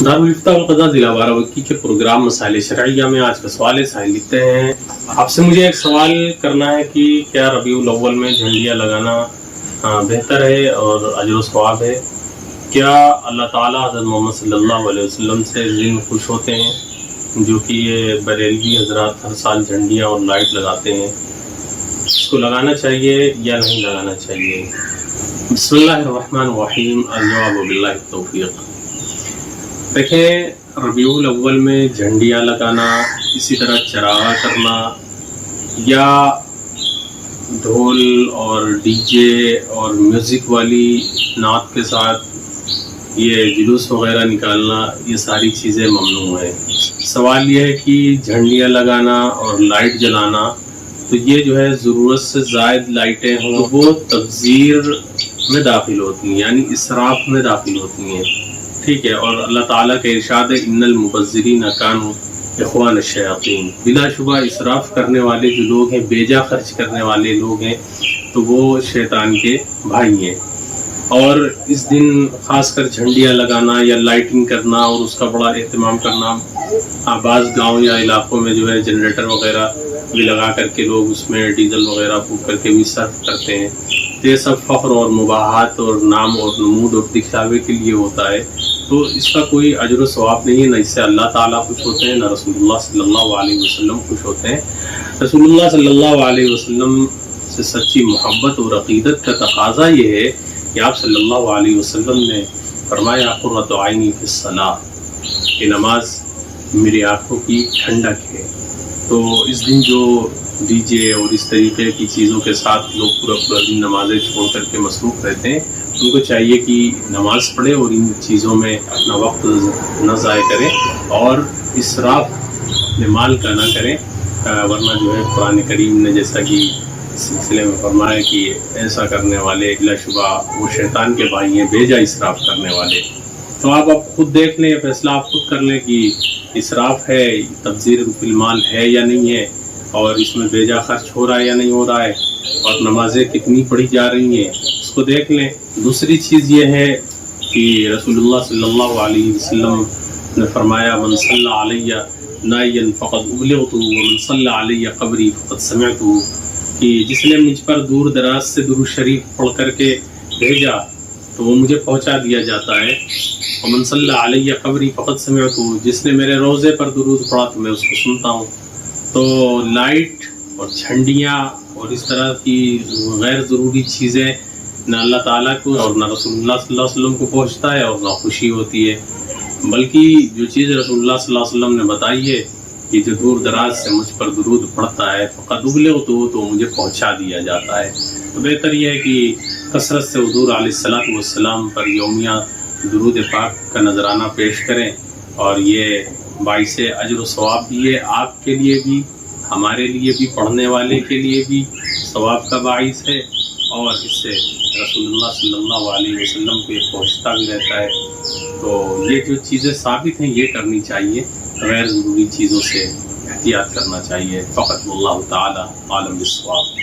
दारुल-इफ्ता वल-क़ज़ा ज़िला बाराबंकी के प्रोग्राम मसाइल शरइया में आज का सवाल है। साहिल लिखते हैं, आपसे मुझे एक सवाल करना है कि क्या रबीउल अव्वल में झंडियाँ लगाना बेहतर है और अजर व सवाब है? क्या अल्लाह ताला हज़रत मोहम्मद सल्लल्लाहु अलैहि वसल्लम से ज़िन खुश होते हैं जो कि ये बरेलवी हज़रात हर साल झंडियाँ और लाइट लगाते हैं? इसको लगाना चाहिए या नहीं लगाना चाहिए? बिस्मिल्लाहिर्रहमानिर्रहीम, अल-जवाबु बिल्लाहि तौफ़ीक़। देखें, रबीउल अव्वल में झंडियाँ लगाना, इसी तरह चरागा करना या ढोल और डीजे और म्यूज़िक वाली नात के साथ ये जुलूस वग़ैरह निकालना, ये सारी चीज़ें ममनू हैं। सवाल ये है कि झंडियाँ लगाना और लाइट जलाना, तो ये जो है ज़रूरत से ज़ायद लाइटें हों वो तब्ज़ीर में दाखिल होती हैं, यानी इसराफ़ में दाखिल होती हैं, ठीक है। और अल्लाह ताला का इरशाद है, इन्नल मुबज़्ज़िरीन कानू इख़वान अश-शयातीन। बिलाशुबा इसराफ़ करने वाले जो लोग हैं, बेजा खर्च करने वाले लोग हैं, तो वो शैतान के भाई हैं। और इस दिन ख़ासकर झंडियाँ लगाना या लाइटिंग करना और उसका बड़ा एहतमाम करना, बाज़ गाँव या इलाक़ों में जो है जनरेटर वग़ैरह भी लगा करके लोग उसमें डीजल वग़ैरह फूँक करके भी सर्फ करते हैं। तो ये सब फ़ख्र और मुबाहात और नाम और नमूद और दिखावे के लिए होता है, तो इसका कोई अजर व सवाब नहीं है। न इससे अल्लाह ताला खुश होते हैं, न रसूलुल्लाह सल्लल्लाहु अलैहि वसल्लम खुश होते हैं। रसूलुल्लाह सल्लल्लाहु अलैहि वसल्लम से सच्ची मोहब्बत और अक़ीदत का तकाज़ा ये है कि आप सल्लल्लाहु अलैहि वसल्लम ने फरमाया, क़ुर्रतु ऐनी फ़िस्सलाह, कि नमाज मेरी आँखों की ठंडक है। तो इस दिन जो डीजे और इस तरीके की चीज़ों के साथ लोग पूरा दिन नमाज़ें छोड़ करके मसरूफ़ रहते हैं, उनको चाहिए कि नमाज़ पढ़े और इन चीज़ों में अपना वक्त न ज़ाय करें और इसराफ़ अपने माल का ना करें, वरना जो है कुरान करीम ने जैसा कि सिलसिले में फरमाया कि ऐसा करने वाले बिलाशुबा वो शैतान के भाई हैं, बेजा इसराफ़ करने वाले। तो आप खुद देख लें, फैसला आप खुद कर लें कि इसराफ़ है, तब्ज़ीर फिल माल है या नहीं है, और इसमें बेजा खर्च हो रहा है या नहीं हो रहा है, और नमाज़ें कितनी पढ़ी जा रही हैं, इसको देख लें। दूसरी चीज़ ये है कि रसूलुल्लाह सल्लल्लाहु अलैहि वसल्लम ने फरमाया, मन सल्ला अलैया नायन फ़क़द उबलिग़तु व मन सल्ला अलैया क़ब्री फ़क़द समिअतु, कि जिसने मुझ पर दूर दराज से दुरूद शरीफ पढ़ करके भेजा तो वो मुझे पहुंचा दिया जाता है। और मन सल्ला अलैया क़ब्री फ़क़द समिअतु, जिसने मेरे रोज़े पर दुरूद पढ़ा तो मैं उसको सुनता हूँ। तो लाइट और झंडियाँ और इस तरह की गैर ज़रूरी चीज़ें न अल्लाह ताला को और न रसूलुल्लाह सल्लल्लाहु अलैहि वसल्लम को पहुँचता है और न खुशी होती है। बल्कि जो चीज़ रसूलुल्लाह सल्लल्लाहु अलैहि वसल्लम ने बताई है कि जो दूर दराज से मुझ पर दुरूद पढ़ता है फ़क़द उबलिग़तु, तो मुझे पहुँचा दिया जाता है। तो बेहतर यह है कि कसरत से हुज़ूर अलैहिस्सलातु वस्सलाम पर यौमिया दुरूद पाक का नजराना पेश करें, और ये बाइसे अजर व सवाब भी है, आपके लिए भी, हमारे लिए भी, पढ़ने वाले के लिए भी सवाब का बाइस है, और इससे रसूलुल्लाह सल्लल्लाहु अलैहि वसल्लम को पहुँचता भी रहता है। तो ये जो चीज़ें साबित हैं ये करनी चाहिए, गैर ज़रूरी चीज़ों से एहतियात करना चाहिए। फ़क़त वल्लाहु ताला आलम बिस्सवाब।